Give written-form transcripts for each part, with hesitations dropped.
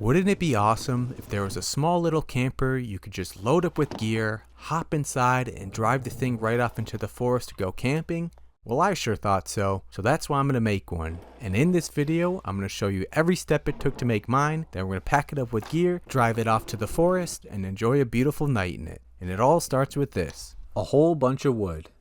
Wouldn't it be awesome if there was a small little camper you could just load up with gear, hop inside, and drive the thing right off into the forest to go camping? Well, I sure thought so, so that's why I'm going to make one. And in this video, I'm going to show you every step it took to make mine, then we're going to pack it up with gear, drive it off to the forest, and enjoy a beautiful night in it. And it all starts with this: a whole bunch of wood.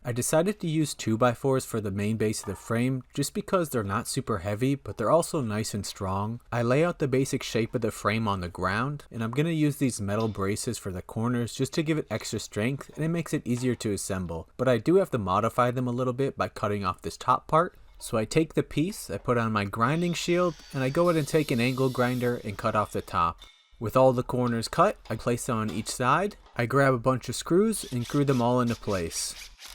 I decided to use 2x4s for the main base of the frame just because they're not super heavy, but they're also nice and strong. I lay out the basic shape of the frame on the ground, and I'm going to use these metal braces for the corners just to give it extra strength, and it makes it easier to assemble. But I do have to modify them a little bit by cutting off this top part. So I take the piece, I put on my grinding shield, and I go ahead and take an angle grinder and cut off the top. With all the corners cut, I place them on each side. I grab a bunch of screws and screw them all into place.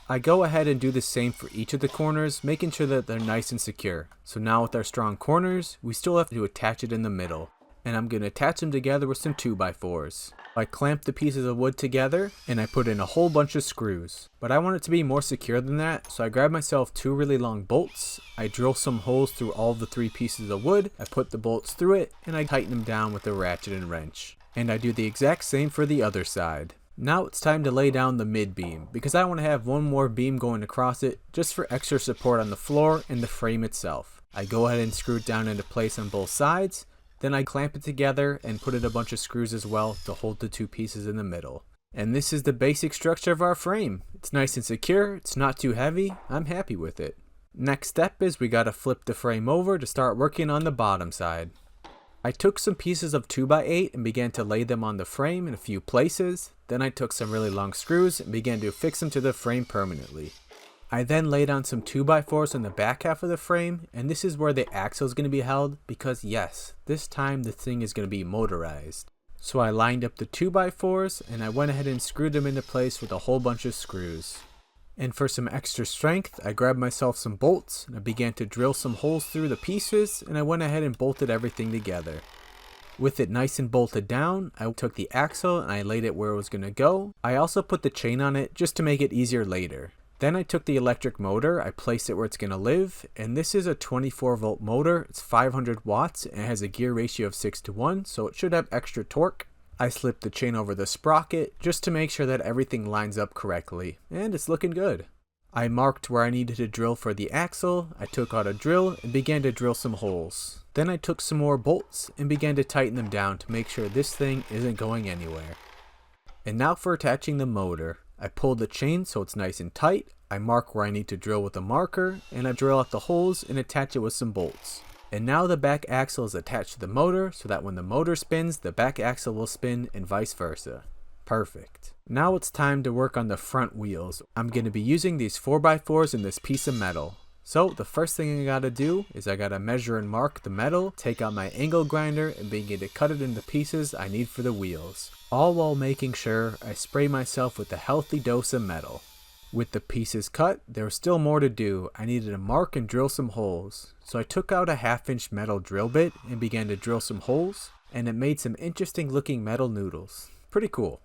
I go ahead and do the same for each of the corners, making sure that they're nice and secure. So now with our strong corners, we still have to attach it in the middle. And I'm going to attach them together with some 2x4s. I clamp the pieces of wood together, and I put in a whole bunch of screws. But I want it to be more secure than that, so I grab myself two really long bolts. I drill some holes through all of the three pieces of wood, I put the bolts through it, and I tighten them down with a ratchet and wrench. And I do the exact same for the other side. Now it's time to lay down the mid beam, because I want to have one more beam going across it just for extra support on the floor and the frame itself. I go ahead and screw it down into place on both sides, then I clamp it together and put in a bunch of screws as well to hold the two pieces in the middle. And this is the basic structure of our frame. It's nice and secure, it's not too heavy, I'm happy with it. Next step is we gotta flip the frame over to start working on the bottom side. I took some pieces of 2x8 and began to lay them on the frame in a few places. Then I took some really long screws and began to affix them to the frame permanently. I then laid on some 2x4s on the back half of the frame, and this is where the axle is going to be held because yes, this time the thing is going to be motorized. So I lined up the 2x4s and I went ahead and screwed them into place with a whole bunch of screws. And for some extra strength, I grabbed myself some bolts and I began to drill some holes through the pieces, and I went ahead and bolted everything together. With it nice and bolted down, I took the axle and I laid it where it was going to go. I also put the chain on it just to make it easier later. Then I took the electric motor, I placed it where it's going to live, and this is a 24 volt motor. It's 500 watts and it has a gear ratio of 6:1, so it should have extra torque. I slipped the chain over the sprocket just to make sure that everything lines up correctly, and it's looking good. I marked where I needed to drill for the axle, I took out a drill and began to drill some holes. Then I took some more bolts and began to tighten them down to make sure this thing isn't going anywhere. And now for attaching the motor. I pulled the chain so it's nice and tight, I mark where I need to drill with a marker, and I drill out the holes and attach it with some bolts. And now the back axle is attached to the motor so that when the motor spins, the back axle will spin and vice versa. Perfect. Now it's time to work on the front wheels. I'm going to be using these 4x4s and this piece of metal. So the first thing I gotta do is I gotta measure and mark the metal, take out my angle grinder and begin to cut it into pieces I need for the wheels. All while making sure I spray myself with a healthy dose of metal. With the pieces cut, there was still more to do. I needed to mark and drill some holes. So I took out a 1/2" metal drill bit and began to drill some holes, and it made some interesting looking metal noodles. Pretty cool.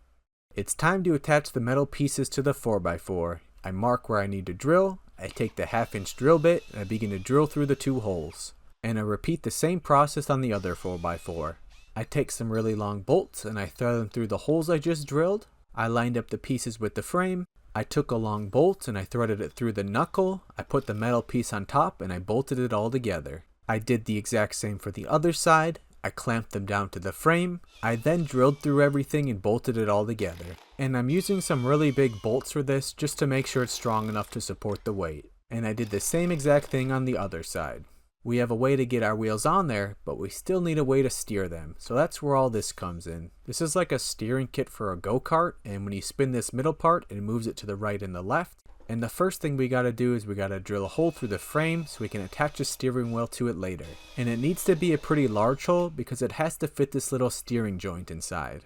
It's time to attach the metal pieces to the 4x4. I mark where I need to drill, I take the 1/2" drill bit and I begin to drill through the two holes. And I repeat the same process on the other 4x4. I take some really long bolts and I thread them through the holes I just drilled. I lined up the pieces with the frame. I took a long bolt and I threaded it through the knuckle. I put the metal piece on top and I bolted it all together. I did the exact same for the other side. I clamped them down to the frame. I then drilled through everything and bolted it all together. And I'm using some really big bolts for this just to make sure it's strong enough to support the weight. And I did the same exact thing on the other side. We have a way to get our wheels on there, but we still need a way to steer them. So that's where all this comes in. This is like a steering kit for a go-kart, and when you spin this middle part, it moves it to the right and the left. And the first thing we gotta do is we gotta drill a hole through the frame so we can attach a steering wheel to it later. And it needs to be a pretty large hole because it has to fit this little steering joint inside.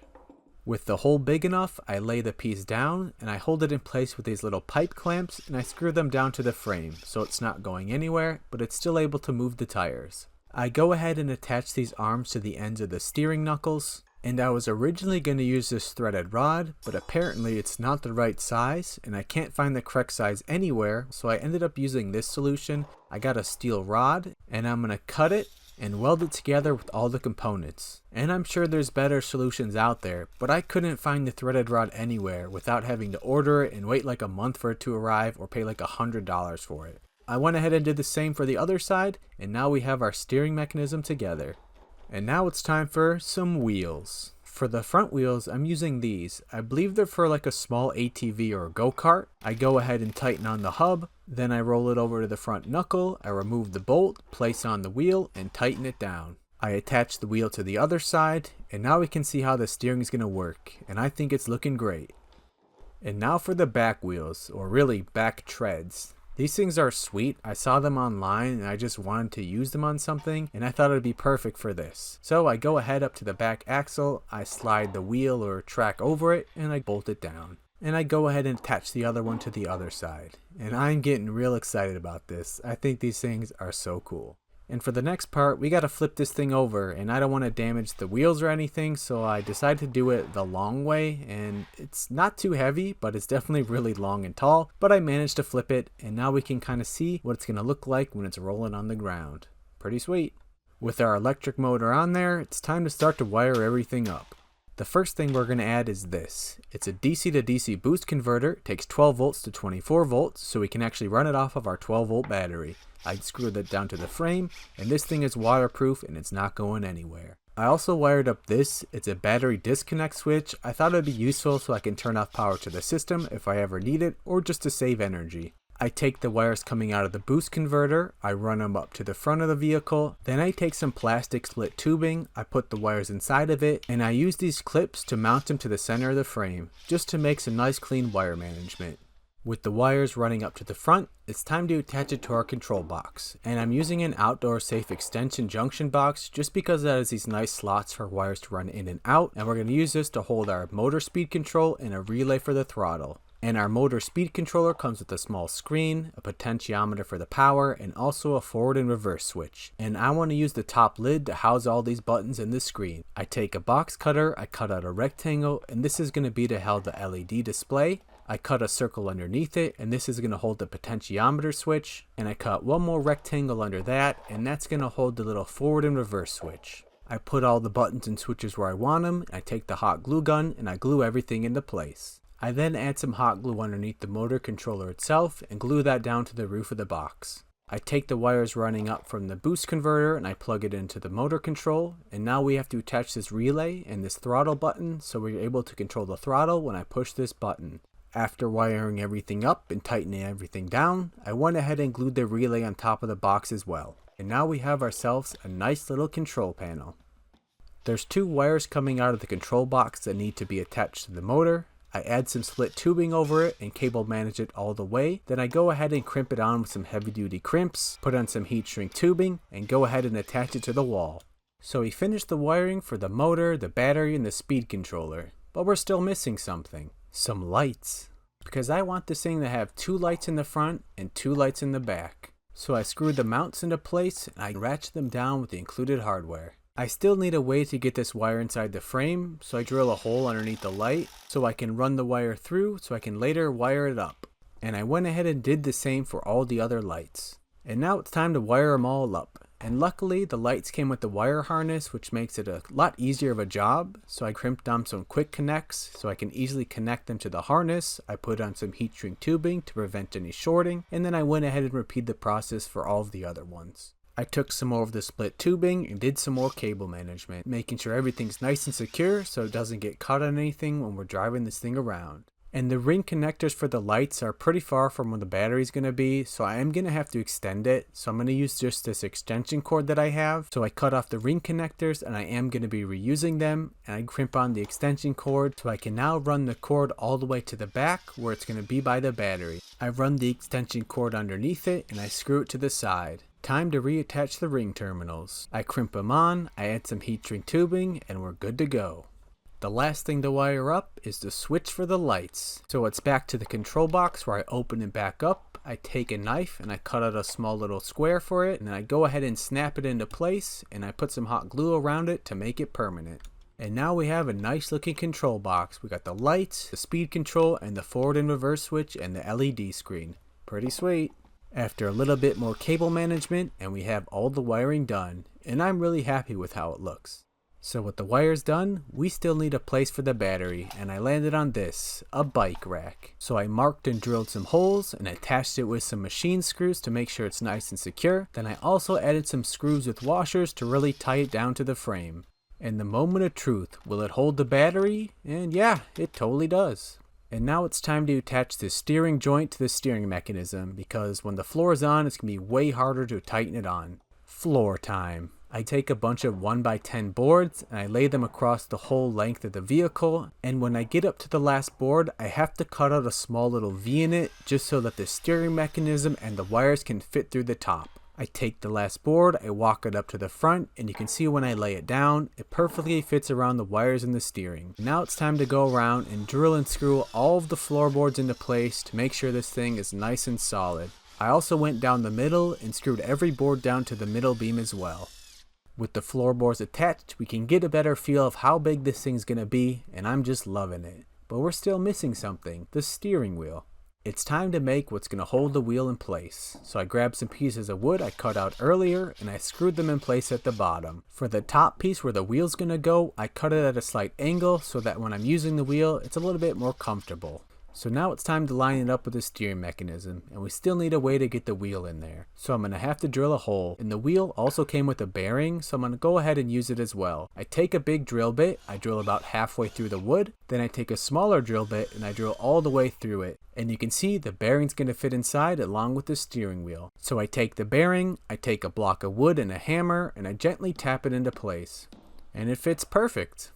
With the hole big enough, I lay the piece down and I hold it in place with these little pipe clamps and I screw them down to the frame so it's not going anywhere, but it's still able to move the tires. I go ahead and attach these arms to the ends of the steering knuckles. And I was originally going to use this threaded rod, but apparently it's not the right size and I can't find the correct size anywhere, so I ended up using this solution. I got a steel rod and I'm going to cut it and weld it together with all the components. And I'm sure there's better solutions out there, but I couldn't find the threaded rod anywhere without having to order it and wait like a month for it to arrive or pay like $100 for it. I went ahead and did the same for the other side, and now we have our steering mechanism together. And now it's time for some wheels. For the front wheels, I'm using these. I believe they're for like a small ATV or a go-kart. I go ahead and tighten on the hub, then I roll it over to the front knuckle, I remove the bolt, place on the wheel, and tighten it down. I attach the wheel to the other side, and now we can see how the steering is going to work, and I think it's looking great. And now for the back wheels, or really back treads. These things are sweet. I saw them online and I just wanted to use them on something, and I thought it would be perfect for this. So I go ahead up to the back axle, I slide the wheel or track over it, and I bolt it down. And I go ahead and attach the other one to the other side. And I'm getting real excited about this. I think these things are so cool. And for the next part, we gotta flip this thing over, and I don't want to damage the wheels or anything, so I decided to do it the long way, and it's not too heavy, but it's definitely really long and tall, but I managed to flip it, and now we can kind of see what it's gonna look like when it's rolling on the ground. Pretty sweet. With our electric motor on there, it's time to start to wire everything up. The first thing we're going to add is this. It's a DC to DC boost converter. It takes 12 volts to 24 volts, so we can actually run it off of our 12 volt battery. I screwed that down to the frame, and this thing is waterproof and it's not going anywhere. I also wired up this. It's a battery disconnect switch. I thought it would be useful so I can turn off power to the system if I ever need it, or just to save energy. I take the wires coming out of the boost converter, I run them up to the front of the vehicle, then I take some plastic split tubing, I put the wires inside of it, and I use these clips to mount them to the center of the frame, just to make some nice clean wire management. With the wires running up to the front, it's time to attach it to our control box, and I'm using an outdoor safe extension junction box just because it has these nice slots for wires to run in and out, and we're going to use this to hold our motor speed control and a relay for the throttle. And our motor speed controller comes with a small screen, a potentiometer for the power, and also a forward and reverse switch. And I want to use the top lid to house all these buttons in the screen. I take a box cutter, I cut out a rectangle, and this is going to be to hold the LED display. I cut a circle underneath it, and this is going to hold the potentiometer switch. And I cut one more rectangle under that, and that's going to hold the little forward and reverse switch. I put all the buttons and switches where I want them, and I take the hot glue gun, and I glue everything into place. I then add some hot glue underneath the motor controller itself and glue that down to the roof of the box. I take the wires running up from the boost converter and I plug it into the motor control, and now we have to attach this relay and this throttle button so we're able to control the throttle when I push this button. After wiring everything up and tightening everything down, I went ahead and glued the relay on top of the box as well. And now we have ourselves a nice little control panel. There's two wires coming out of the control box that need to be attached to the motor. I add some split tubing over it and cable manage it all the way. Then I go ahead and crimp it on with some heavy duty crimps, put on some heat shrink tubing, and go ahead and attach it to the wall. So we finished the wiring for the motor, the battery, and the speed controller. But we're still missing something. Some lights. Because I want this thing to have 2 lights in the front and 2 lights in the back. So I screwed the mounts into place and I ratchet them down with the included hardware. I still need a way to get this wire inside the frame, so I drill a hole underneath the light so I can run the wire through so I can later wire it up. And I went ahead and did the same for all the other lights. And now it's time to wire them all up. And luckily the lights came with the wire harness, which makes it a lot easier of a job. So I crimped down some quick connects so I can easily connect them to the harness. I put on some heat shrink tubing to prevent any shorting, and then I went ahead and repeated the process for all of the other ones. I took some more of the split tubing and did some more cable management, making sure everything's nice and secure so it doesn't get caught on anything when we're driving this thing around. And the ring connectors for the lights are pretty far from where the battery's going to be, so I am going to have to extend it. So I'm going to use just this extension cord that I have. So I cut off the ring connectors and I am going to be reusing them. And I crimp on the extension cord so I can now run the cord all the way to the back where it's going to be by the battery. I run the extension cord underneath it and I screw it to the side. Time to reattach the ring terminals. I crimp them on, I add some heat shrink tubing, and we're good to go. The last thing to wire up is the switch for the lights. So it's back to the control box where I open it back up. I take a knife and I cut out a small little square for it, and then I go ahead and snap it into place, and I put some hot glue around it to make it permanent. And now we have a nice looking control box. We got the lights, the speed control, and the forward and reverse switch, and the LED screen. Pretty sweet. After a little bit more cable management, and we have all the wiring done, and I'm really happy with how it looks. So with the wires done, we still need a place for the battery, and I landed on this, a bike rack. So I marked and drilled some holes and attached it with some machine screws to make sure it's nice and secure. Then I also added some screws with washers to really tie it down to the frame. And the moment of truth, will it hold the battery? And yeah, it totally does. And now it's time to attach the steering joint to the steering mechanism, because when the floor is on, it's going to be way harder to tighten it on. Floor time. I take a bunch of 1x10 boards and I lay them across the whole length of the vehicle, and when I get up to the last board, I have to cut out a small little V in it just so that the steering mechanism and the wires can fit through the top. I take the last board, I walk it up to the front, and you can see when I lay it down, it perfectly fits around the wires in the steering. Now it's time to go around and drill and screw all of the floorboards into place to make sure this thing is nice and solid. I also went down the middle and screwed every board down to the middle beam as well. With the floorboards attached, we can get a better feel of how big this thing's gonna be, and I'm just loving it. But we're still missing something, the steering wheel. It's time to make what's going to hold the wheel in place. So I grabbed some pieces of wood I cut out earlier and I screwed them in place at the bottom. For the top piece where the wheel's going to go, I cut it at a slight angle so that when I'm using the wheel, it's a little bit more comfortable. So now it's time to line it up with the steering mechanism, and we still need a way to get the wheel in there. So I'm going to have to drill a hole, and the wheel also came with a bearing, so I'm going to go ahead and use it as well. I take a big drill bit, I drill about halfway through the wood, then I take a smaller drill bit and I drill all the way through it. And you can see the bearing's going to fit inside along with the steering wheel. So I take the bearing, I take a block of wood and a hammer, and I gently tap it into place. And it fits perfect.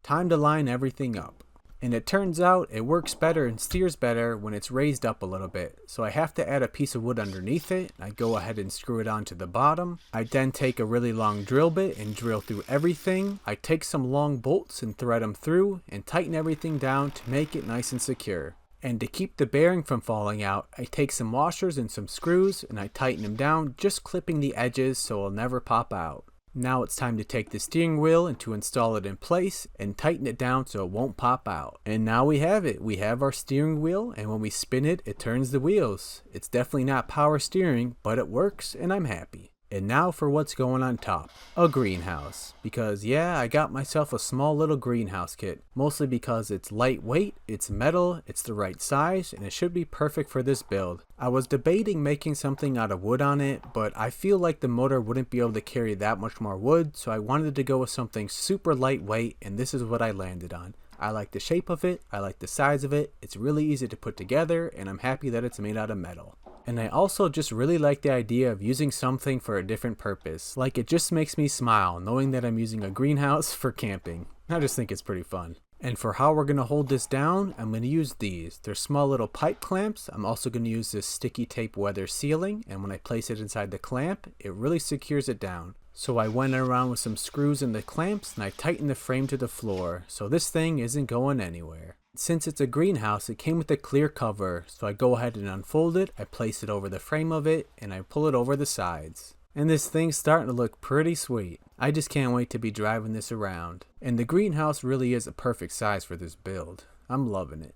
Time to line everything up. And it turns out it works better and steers better when it's raised up a little bit. So I have to add a piece of wood underneath it. I go ahead and screw it onto the bottom. I then take a really long drill bit and drill through everything. I take some long bolts and thread them through and tighten everything down to make it nice and secure. And to keep the bearing from falling out, I take some washers and some screws and I tighten them down, just clipping the edges so it'll never pop out. Now it's time to take the steering wheel and to install it in place and tighten it down so it won't pop out. And now we have it. We have our steering wheel, and when we spin it, it turns the wheels. It's definitely not power steering, but it works and I'm happy. And now for what's going on top. A greenhouse. Because yeah, I got myself a small little greenhouse kit. Mostly because it's lightweight, it's metal, it's the right size, and it should be perfect for this build. I was debating making something out of wood on it, but I feel like the motor wouldn't be able to carry that much more wood, so I wanted to go with something super lightweight, and this is what I landed on. I like the shape of it, I like the size of it, it's really easy to put together, and I'm happy that it's made out of metal. And I also just really like the idea of using something for a different purpose. Like, it just makes me smile knowing that I'm using a greenhouse for camping. I just think it's pretty fun. And for how we're going to hold this down, I'm going to use these. They're small little pipe clamps. I'm also going to use this sticky tape weather sealing, and when I place it inside the clamp, it really secures it down. So I went around with some screws in the clamps and I tightened the frame to the floor, so this thing isn't going anywhere. Since it's a greenhouse, it came with a clear cover, so I go ahead and unfold it, I place it over the frame of it, and I pull it over the sides. And this thing's starting to look pretty sweet. I just can't wait to be driving this around. And the greenhouse really is a perfect size for this build. I'm loving it.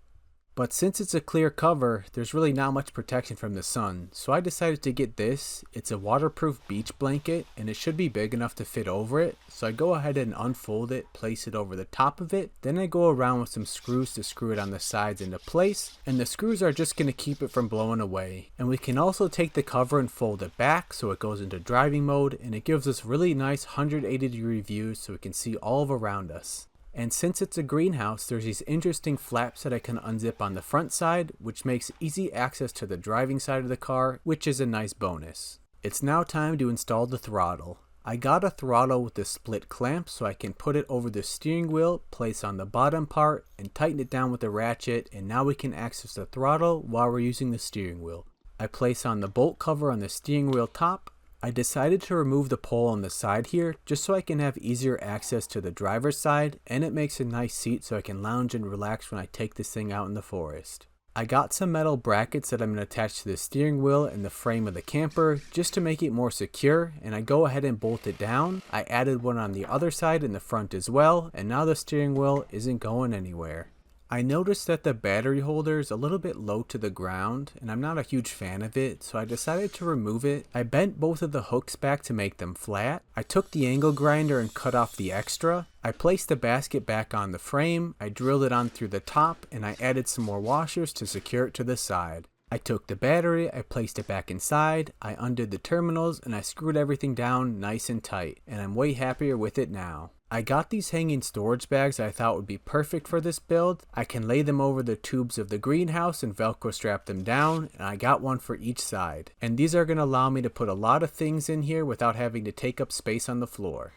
But since it's a clear cover, there's really not much protection from the sun, so I decided to get this. It's a waterproof beach blanket, and it should be big enough to fit over it, so I go ahead and unfold it, place it over the top of it, then I go around with some screws to screw it on the sides into place, and the screws are just going to keep it from blowing away. And we can also take the cover and fold it back so it goes into driving mode, and it gives us really nice 180-degree views so we can see all of around us. And since it's a greenhouse, there's these interesting flaps that I can unzip on the front side, which makes easy access to the driving side of the car, which is a nice bonus. It's now time to install the throttle. I got a throttle with a split clamp so I can put it over the steering wheel, place on the bottom part, and tighten it down with a ratchet, and now we can access the throttle while we're using the steering wheel. I place on the bolt cover on the steering wheel top. I decided to remove the pole on the side here just so I can have easier access to the driver's side, and it makes a nice seat so I can lounge and relax when I take this thing out in the forest. I got some metal brackets that I'm going to attach to the steering wheel and the frame of the camper just to make it more secure, and I go ahead and bolt it down. I added one on the other side in the front as well, and now the steering wheel isn't going anywhere. I noticed that the battery holder is a little bit low to the ground, and I'm not a huge fan of it, so I decided to remove it. I bent both of the hooks back to make them flat. I took the angle grinder and cut off the extra. I placed the basket back on the frame, I drilled it on through the top, and I added some more washers to secure it to the side. I took the battery, I placed it back inside, I undid the terminals, and I screwed everything down nice and tight, and I'm way happier with it now. I got these hanging storage bags I thought would be perfect for this build. I can lay them over the tubes of the greenhouse and Velcro strap them down, and I got one for each side. And these are going to allow me to put a lot of things in here without having to take up space on the floor.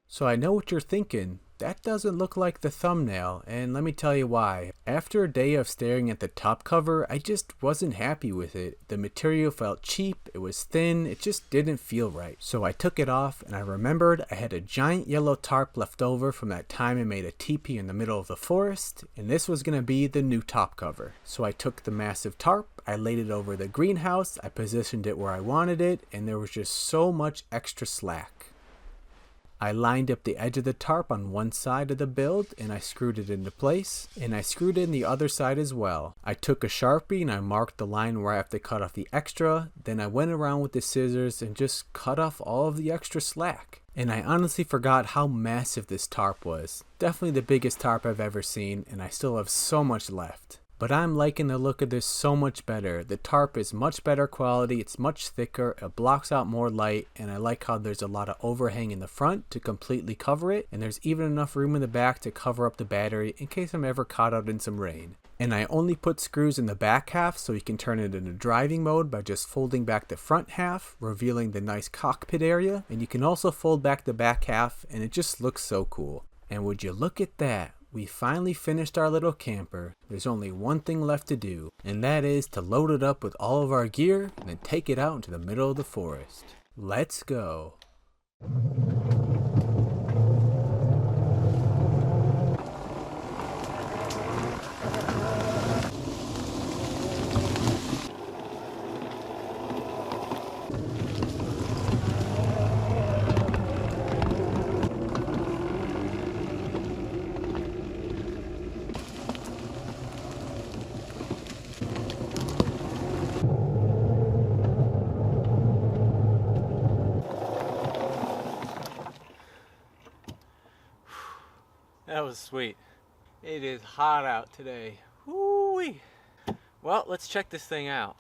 So I know what you're thinking. That doesn't look like the thumbnail, and let me tell you why. After a day of staring at the top cover, I just wasn't happy with it. The material felt cheap, it was thin, it just didn't feel right. So I took it off, and I remembered I had a giant yellow tarp left over from that time I made a teepee in the middle of the forest, and this was going to be the new top cover. So I took the massive tarp, I laid it over the greenhouse, I positioned it where I wanted it, and there was just so much extra slack. I lined up the edge of the tarp on one side of the build and I screwed it into place, and I screwed in the other side as well. I took a Sharpie and I marked the line where I have to cut off the extra, then I went around with the scissors and just cut off all of the extra slack. And I honestly forgot how massive this tarp was. Definitely the biggest tarp I've ever seen, and I still have so much left. But I'm liking the look of this so much better. The tarp is much better quality, it's much thicker, it blocks out more light, and I like how there's a lot of overhang in the front to completely cover it, and there's even enough room in the back to cover up the battery in case I'm ever caught out in some rain. And I only put screws in the back half so you can turn it into driving mode by just folding back the front half, revealing the nice cockpit area, and you can also fold back the back half, and it just looks so cool. And would you look at that? We finally finished our little camper. There's only one thing left to do, and that is to load it up with all of our gear and then take it out into the middle of the forest. Let's go. That was sweet. It is hot out today. Woo-wee. Well, let's check this thing out.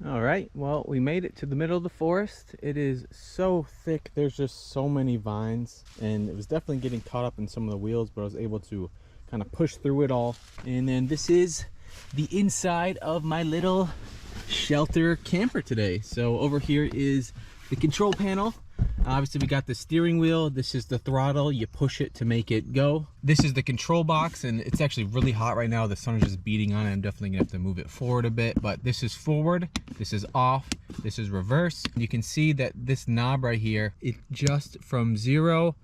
All right, well, we made it to the middle of the forest. It is so thick. There's just so many vines, and it was definitely getting caught up in some of the wheels, but I was able to kind of push through it all. And then this is the inside of my little shelter camper today. So over here is the control panel. Obviously we got the steering wheel, this is the throttle, you push it to make it go. This is the control box, and it's actually really hot right now. The sun is just beating on it. I'm definitely gonna have to move it forward a bit, but this is forward, this is off, this is reverse. You can see that this knob right here, it just from 0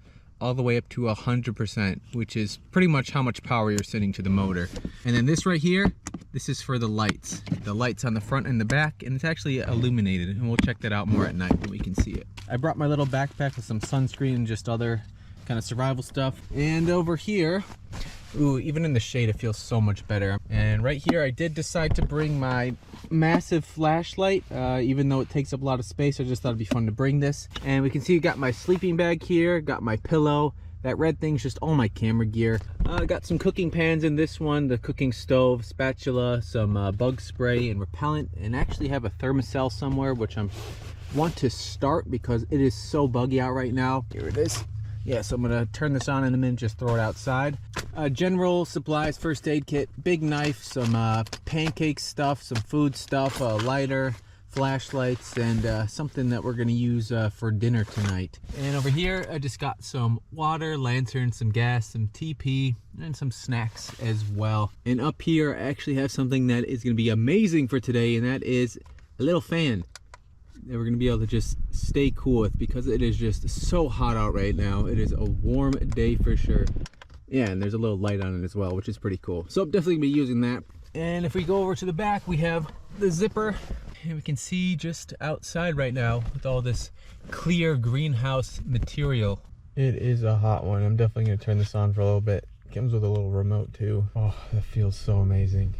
all the way up to 100%, which is pretty much how much power you're sending to the motor. And then this right here, this is for the lights. The lights on the front and the back, and it's actually illuminated, and we'll check that out more at night when we can see it. I brought my little backpack with some sunscreen and just other kind of survival stuff. And over here, ooh, even in the shade it feels so much better. And right here I did decide to bring my massive flashlight. Even though it takes up a lot of space, I just thought it'd be fun to bring this. And we can see I got my sleeping bag here, got my pillow. That red thing's just all my camera gear. I got some cooking pans in this one, the cooking stove, spatula, some bug spray and repellent, and actually have a thermocell somewhere, which I want to start because it is so buggy out right now. Here it is. Yeah, so I'm gonna turn this on in a minute, just throw it outside. General supplies, first aid kit, big knife, some pancake stuff, some food stuff, a lighter, flashlights, and something that we're gonna use for dinner tonight. And over here I just got some water, lantern, some gas, some TP, and some snacks as well. And up here I actually have something that is gonna be amazing for today, and that is a little fan that we're gonna be able to just stay cool with because it is just so hot out right now. It is a warm day for sure. Yeah, and there's a little light on it as well, which is pretty cool. So I'm definitely gonna be using that. And if we go over to the back, we have the zipper. And we can see just outside right now with all this clear greenhouse material. It is a hot one. I'm definitely gonna turn this on for a little bit. Comes with a little remote too. Oh, that feels so amazing.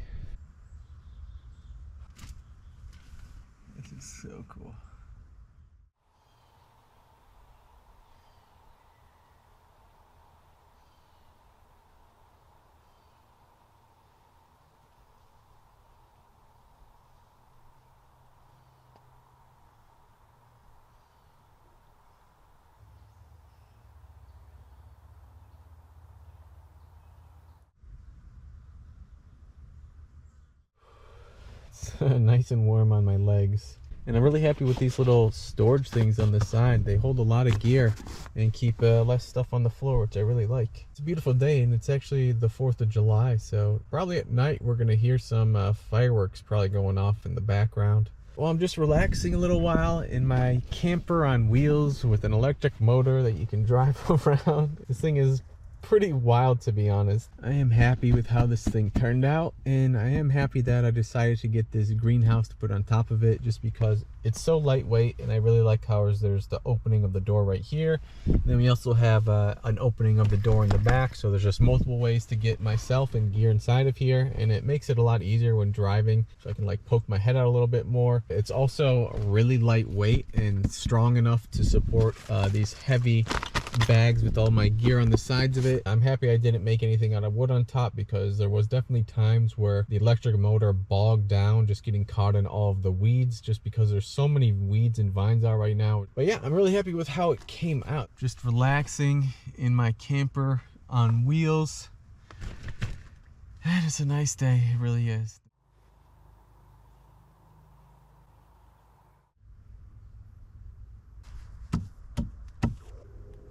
This is so cool. Nice and warm on my legs. And I'm really happy with these little storage things on the side. They hold a lot of gear and keep less stuff on the floor, which I really like. It's a beautiful day, and it's actually the 4th of July, so probably at night we're gonna hear some fireworks probably going off in the background. Well, I'm just relaxing a little while in my camper on wheels with an electric motor that you can drive around. This thing is pretty wild, to be honest. I am happy with how this thing turned out, and I am happy that I decided to get this greenhouse to put on top of it, just because it's so lightweight, and I really like how there's the opening of the door right here. And then we also have an opening of the door in the back, so there's just multiple ways to get myself and gear inside of here, and it makes it a lot easier when driving, so I can like poke my head out a little bit more. It's also really lightweight and strong enough to support these heavy bags with all my gear on the sides of it. I'm happy I didn't make anything out of wood on top, because there was definitely times where the electric motor bogged down, just getting caught in all of the weeds, just because there's so many weeds and vines out right now. But yeah, I'm really happy with how it came out. Just relaxing in my camper on wheels. And it's a nice day, it really is.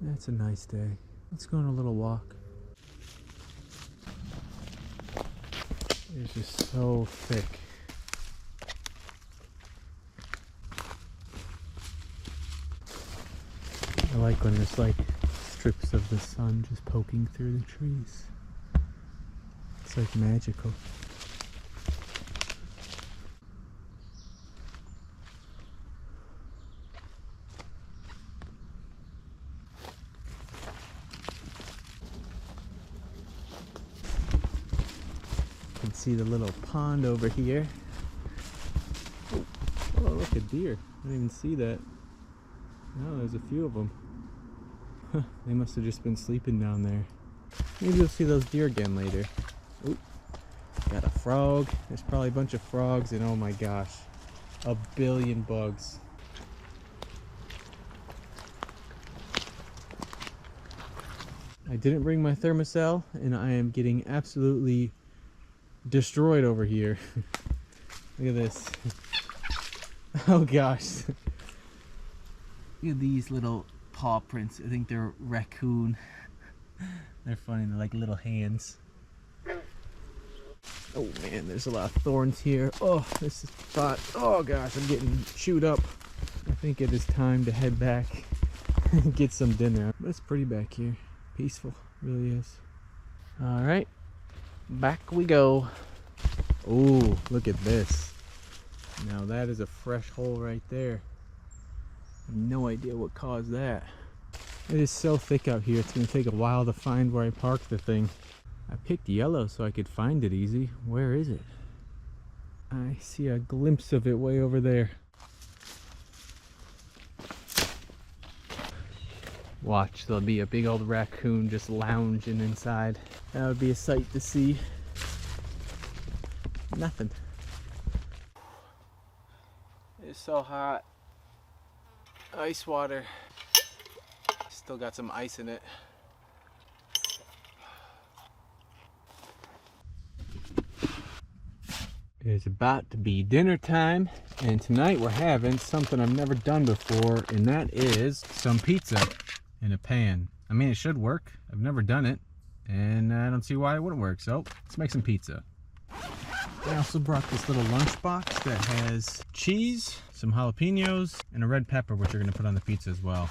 That's a nice day. Let's go on a little walk. It's just so thick. I like when there's like strips of the sun just poking through the trees. It's like magical. See the little pond over here. Oh, look, a deer. I didn't even see that. No, there's a few of them. Huh, they must have just been sleeping down there. Maybe you'll see those deer again later. Oop, got a frog. There's probably a bunch of frogs, and oh my gosh, a billion bugs. I didn't bring my thermocell, and I am getting absolutely destroyed over here. Look at this. Oh gosh. Look at these little paw prints. I think they're raccoon. They're funny. They're like little hands. Oh man, there's a lot of thorns here. Oh, this is spot. Oh gosh, I'm getting chewed up. I think it is time to head back and get some dinner. But it's pretty back here. Peaceful, really is. All right. Back we go. Oh, look at this. Now that is a fresh hole right there. I have no idea what caused that. It is so thick out here, it's going to take a while to find where I parked the thing. I picked yellow so I could find it easy. Where is it? I see a glimpse of it way over there. Watch, there'll be a big old raccoon just lounging inside. That would be a sight to see. Nothing. It's so hot. Ice water. Still got some ice in it. It's about to be dinner time, and tonight we're having something I've never done before, and that is some pizza in a pan. I mean, it should work. I've never done it, and I don't see why it wouldn't work, so let's make some pizza. I also brought this little lunch box that has cheese, some jalapenos, and a red pepper, which we're going to put on the pizza as well.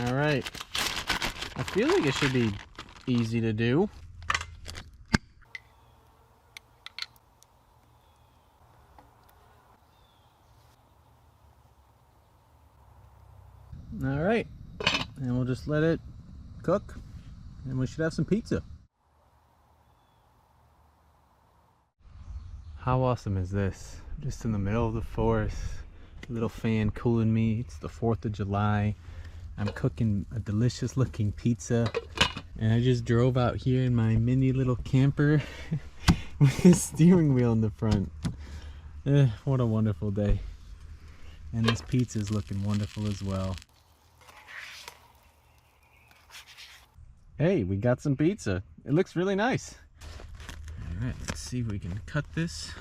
Alright, I feel like it should be easy to do. and we'll just let it cook, and we should have some pizza. How awesome is this? Just in the middle of the forest, little fan cooling me. It's the 4th of July. I'm cooking a delicious looking pizza, and I just drove out here in my mini little camper with a steering wheel in the front. What a wonderful day. And this pizza is looking wonderful as well. Hey, we got some pizza. It looks really nice. All right, let's see if we can cut this.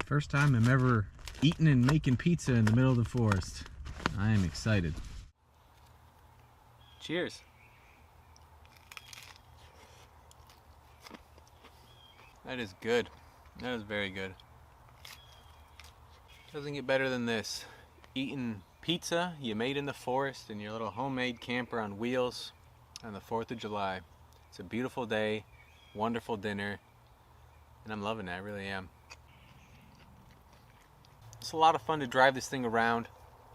First time I'm ever eating and making pizza in the middle of the forest. I am excited. Cheers. That is good. That is very good. Doesn't get better than this. Eating pizza you made in the forest in your little homemade camper on wheels on the 4th of July. It's a beautiful day, wonderful dinner, and I'm loving it. I really am. It's a lot of fun to drive this thing around.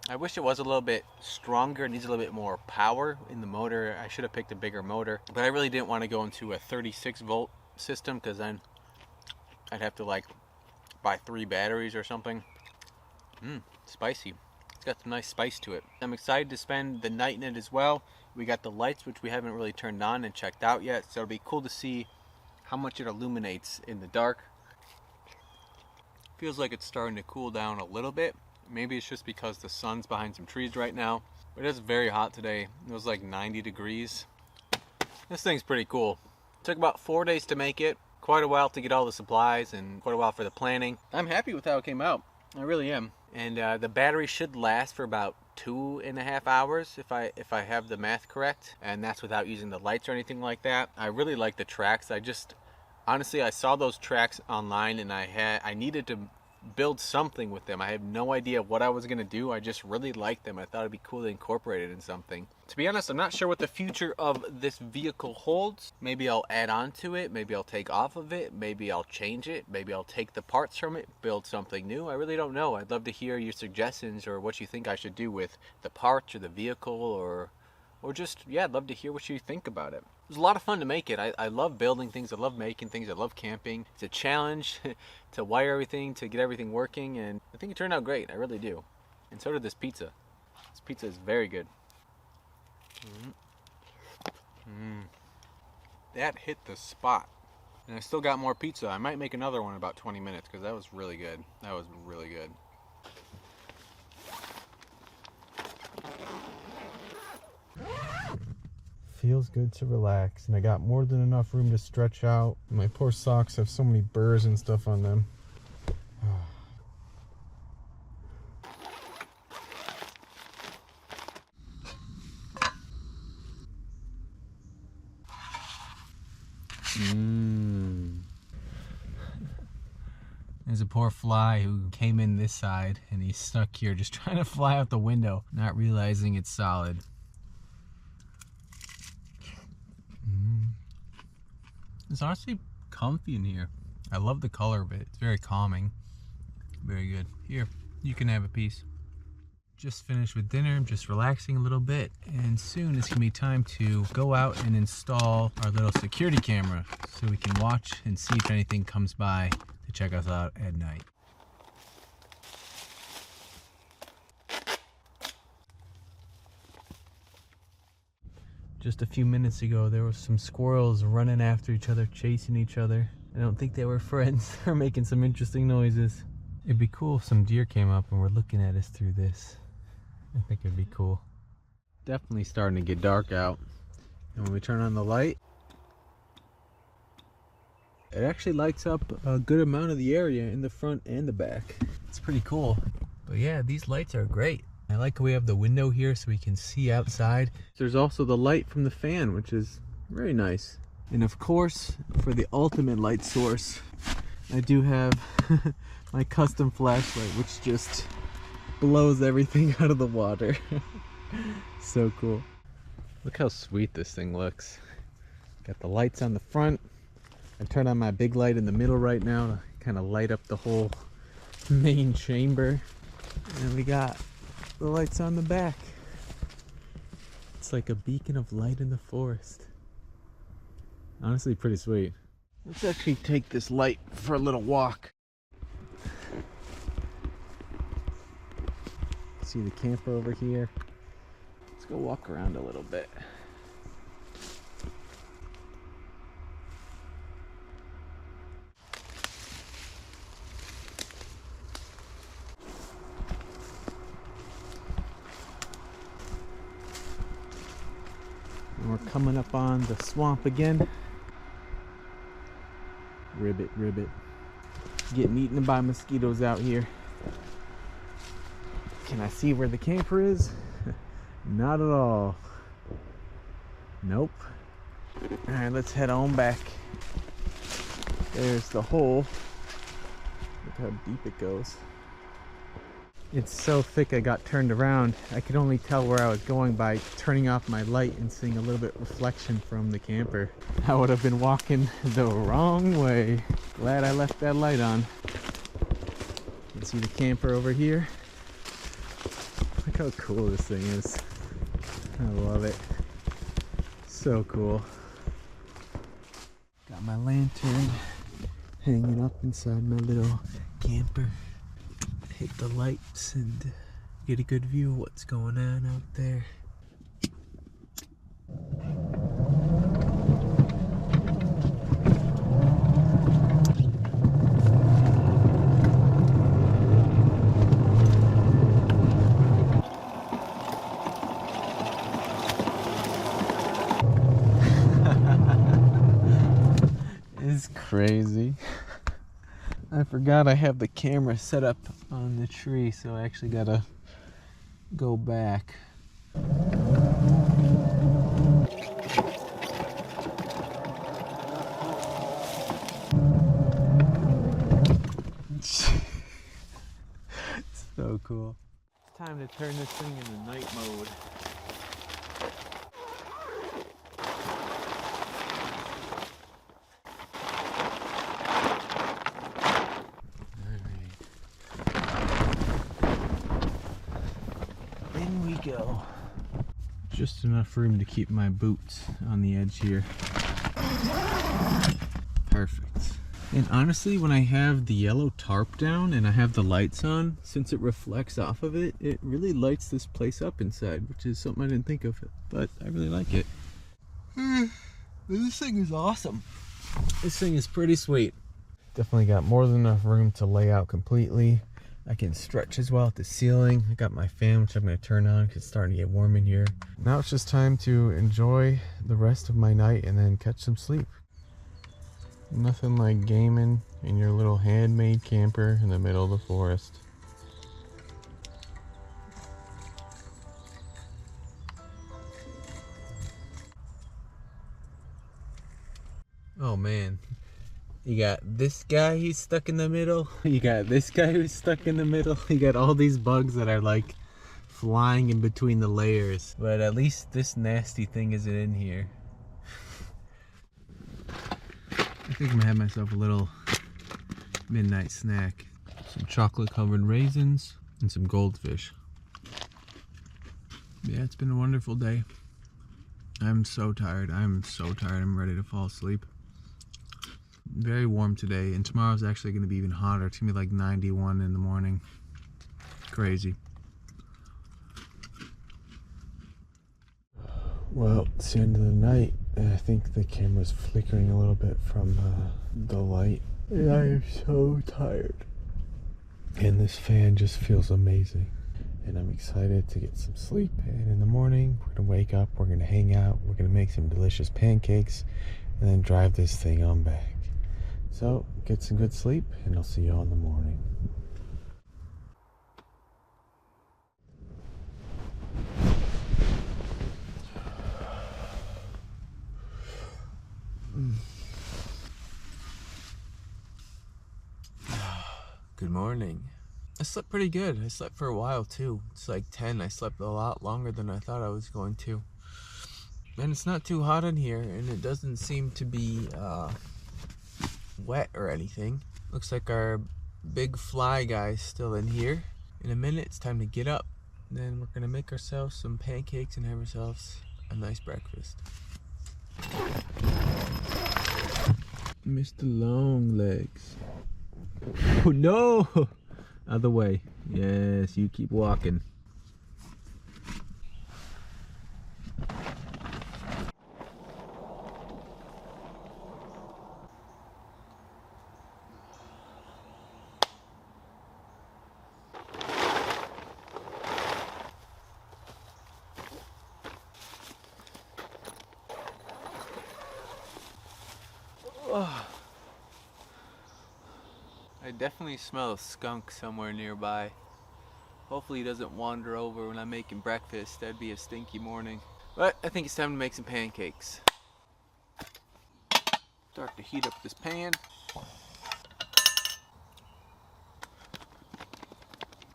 I wish it was a little bit stronger. It needs a little bit more power in the motor. I should have picked a bigger motor, but I really didn't want to go into a 36 volt system because then I'd have to like buy 3 batteries or something. Spicy. It's got some nice spice to it. I'm excited to spend the night in it as well. We got the lights, which we haven't really turned on and checked out yet, so it'll be cool to see how much it illuminates in the dark. Feels like it's starting to cool down a little bit. Maybe it's just because the sun's behind some trees right now, but it's very hot today. It was like 90 degrees. This thing's pretty cool. It took about 4 days to make it, quite a while to get all the supplies, and quite a while for the planning. I'm happy with how it came out. I really am. And the battery should last for about 2.5 hours if I have the math correct, and that's without using the lights or anything like that. I really like the tracks. Honestly, I saw those tracks online, and I needed to build something with them. I have no idea what I was gonna do. I just really liked them. I thought it'd be cool to incorporate it in something. To be honest, I'm not sure what the future of this vehicle holds. Maybe I'll add on to it, maybe I'll take off of it, maybe I'll change it, maybe I'll take the parts from it, build something new. I really don't know. I'd love to hear your suggestions or what you think I should do with the parts or the vehicle, or just, yeah, I'd love to hear what you think about it. It was a lot of fun to make it. I love building things, I love making things, I love camping. It's a challenge to wire everything, to get everything working, and I think it turned out great. I really do. And so did this pizza. This pizza is very good. That hit the spot. And I still got more pizza. I might make another one in about 20 minutes because that was really good. That was really good. Feels good to relax, and I got more than enough room to stretch out. My poor socks have so many burrs and stuff on them. There's a poor fly who came in this side, and he's stuck here just trying to fly out the window, not realizing it's solid. It's honestly comfy in here. I love the color of it. It's very calming. Very good. Here, you can have a piece. Just finished with dinner. I'm just relaxing a little bit, and soon it's gonna be time to go out and install our little security camera so we can watch and see if anything comes by to check us out at night. Just a few minutes ago, there was some squirrels running after each other, chasing each other. I don't think they were friends. They're making some interesting noises. It'd be cool if some deer came up and were looking at us through this. I think it'd be cool. Definitely starting to get dark out. And when we turn on the light, it actually lights up a good amount of the area in the front and the back. It's pretty cool. But yeah, these lights are great. I like how we have the window here so we can see outside. There's also the light from the fan, which is very nice. And of course, for the ultimate light source, I do have my custom flashlight, which just blows everything out of the water. So cool. Look how sweet this thing looks. Got the lights on the front. I turned on my big light in the middle right now to kind of light up the whole main chamber. And we got the lights on the back. just like a beacon of light in the forest. Honestly, pretty sweet. Let's actually take this light for a little walk. See the camper over here. Let's go walk around a little bit. And we're coming up on the swamp again. Ribbit, ribbit. Getting eaten by mosquitoes out here. Can I see where the camper is? Not at all. Nope. Alright, let's head on back. There's the hole. Look how deep it goes. It's so thick I got turned around. I could only tell where I was going by turning off my light and seeing a little bit reflection from the camper. I would have been walking the wrong way. Glad I left that light on. You can see the camper over here. Look how cool this thing is. I love it. So cool. Got my lantern hanging up inside my little camper. Hit the lights and get a good view of what's going on out there. It's crazy. I forgot I have the camera set up on the tree, so I actually gotta go back. So cool. It's time to turn this thing into night mode. Go. Just enough room to keep my boots on the edge here. Perfect. And honestly, when I have the yellow tarp down and I have the lights on, since it reflects off of it, it really lights this place up inside, which is something I didn't think of, but I really like it. This thing is awesome. This thing is pretty sweet. Definitely got more than enough room to lay out completely. I can stretch as well at the ceiling. I got my fan, which I'm going to turn on because it's starting to get warm in here. Now it's just time to enjoy the rest of my night and then catch some sleep. Nothing like gaming in your little handmade camper in the middle of the forest. Oh man. You got this guy who's stuck in the middle. You got this guy who's stuck in the middle. You got all these bugs that are like flying in between the layers. But at least this nasty thing isn't in here. I think I'm gonna have myself a little midnight snack. Some chocolate covered raisins and some goldfish. Yeah, it's been a wonderful day. I'm so tired. I'm ready to fall asleep. Very warm today, and tomorrow's actually going to be even hotter. It's going to be like 91 in the morning. Crazy. Well, it's the end of the night, and I think the camera's flickering a little bit from the light. And I am so tired. And this fan just feels amazing. And I'm excited to get some sleep. And in the morning, we're going to wake up, we're going to hang out, we're going to make some delicious pancakes, and then drive this thing on back. So, get some good sleep, and I'll see you all in the morning. Good morning. I slept pretty good. I slept for a while too. It's like 10. I slept a lot longer than I thought I was going to. And it's not too hot in here, and it doesn't seem to be wet or anything. Looks like our big fly guy's still in here. In a minute, it's time to get up. Then we're gonna make ourselves some pancakes and have ourselves a nice breakfast. Mr. Long Legs. Oh no! Other way. Yes, you keep walking. I definitely smell a skunk somewhere nearby. Hopefully he doesn't wander over when I'm making breakfast. That'd be a stinky morning. But I think it's time to make some pancakes. Start to heat up this pan.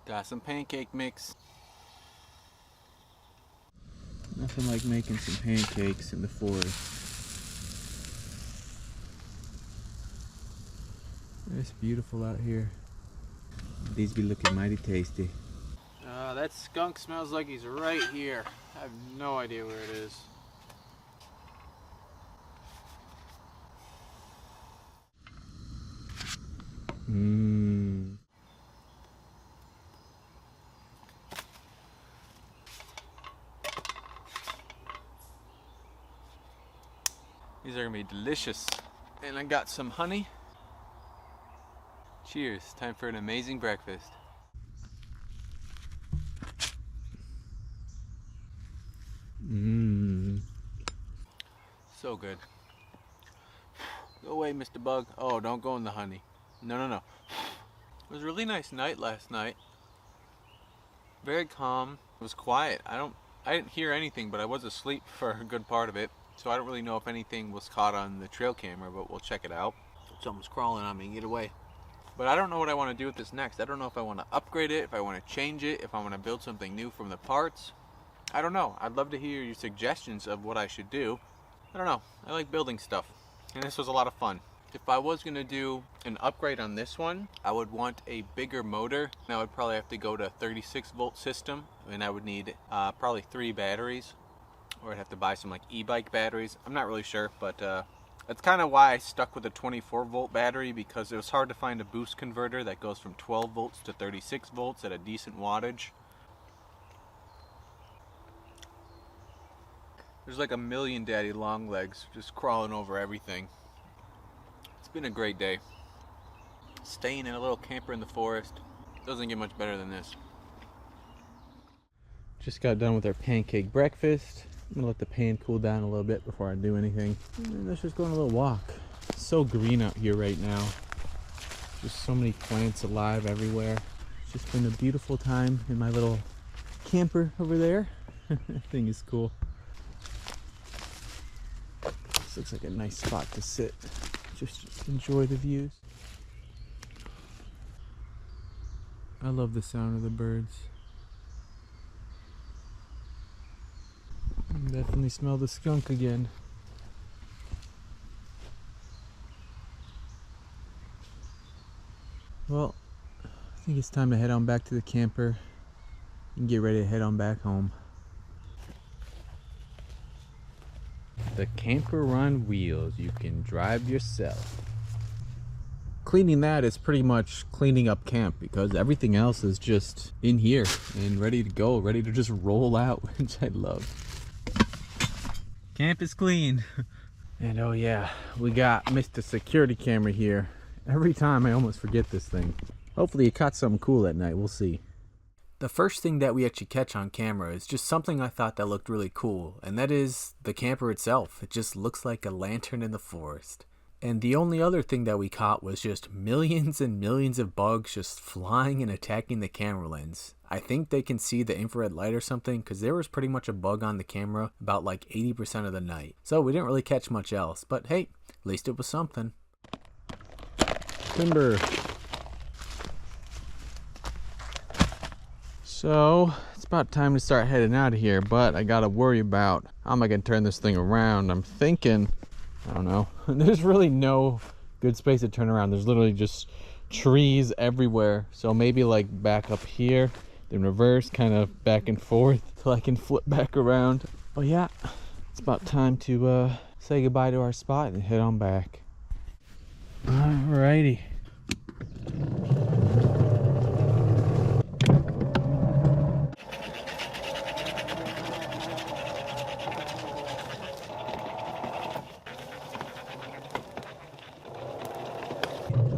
Got some pancake mix. Nothing like making some pancakes in the forest. It's beautiful out here. These be looking mighty tasty. That skunk smells like he's right here. I have no idea where it is. Mmm. These are gonna be delicious. And I got some honey. Cheers, time for an amazing breakfast. Mmm. So good. Go away, Mr. Bug. Oh, don't go in the honey. No. It was a really nice night last night. Very calm. It was quiet. I didn't hear anything, but I was asleep for a good part of it. So I don't really know if anything was caught on the trail camera, but we'll check it out. Someone's crawling on me. Get away. But I don't know what I want to do with this next. I don't know if I want to upgrade it, if I want to change it, if I want to build something new from the parts. I don't know. I'd love to hear your suggestions of what I should do. I don't know. I like building stuff. And this was a lot of fun. If I was going to do an upgrade on this one, I would want a bigger motor. And I would probably have to go to a 36 volt system. And I would need probably 3 batteries. Or I'd have to buy some like e-bike batteries. I'm not really sure, but that's kind of why I stuck with a 24 volt battery, because it was hard to find a boost converter that goes from 12 volts to 36 volts at a decent wattage. There's like a million daddy long legs just crawling over everything. It's been a great day. Staying in a little camper in the forest doesn't get much better than this. Just got done with our pancake breakfast. I'm gonna let the pan cool down a little bit before I do anything. And then let's just go on a little walk. It's so green out here right now. Just so many plants alive everywhere. It's just been a beautiful time in my little camper over there. That thing is cool. This looks like a nice spot to sit. Just enjoy the views. I love the sound of the birds. Definitely smell the skunk again. Well, I think it's time to head on back to the camper and get ready to head on back home. The camper on wheels. You can drive yourself. Cleaning that is pretty much cleaning up camp, because everything else is just in here and ready to go, ready to just roll out, which I love. Camp is clean. And oh yeah, we got Mr. Security Camera here. Every time I almost forget this thing. Hopefully it caught something cool that night, we'll see. The first thing that we actually catch on camera is just something I thought that looked really cool, and that is the camper itself. It just looks like a lantern in the forest. And the only other thing that we caught was just millions and millions of bugs just flying and attacking the camera lens. I think they can see the infrared light or something, because there was pretty much a bug on the camera about like 80% of the night. So we didn't really catch much else, but hey, at least it was something. Timber. So it's about time to start heading out of here, but I gotta worry about how am I gonna turn this thing around. I'm thinking, I don't know, there's really no good space to turn around. There's literally just trees everywhere. So maybe like back up here, then reverse, kind of back and forth till I can flip back around. Oh yeah, It's about time to say goodbye to our spot and head on back. Alrighty.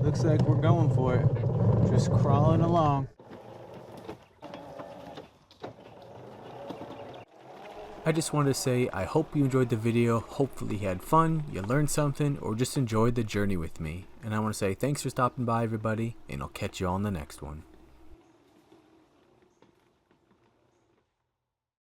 Looks like we're going for it. Just crawling along. I just wanted to say I hope you enjoyed the video. Hopefully you had fun, you learned something, or just enjoyed the journey with me. And I want to say thanks for stopping by, everybody, and I'll catch you all in the next one.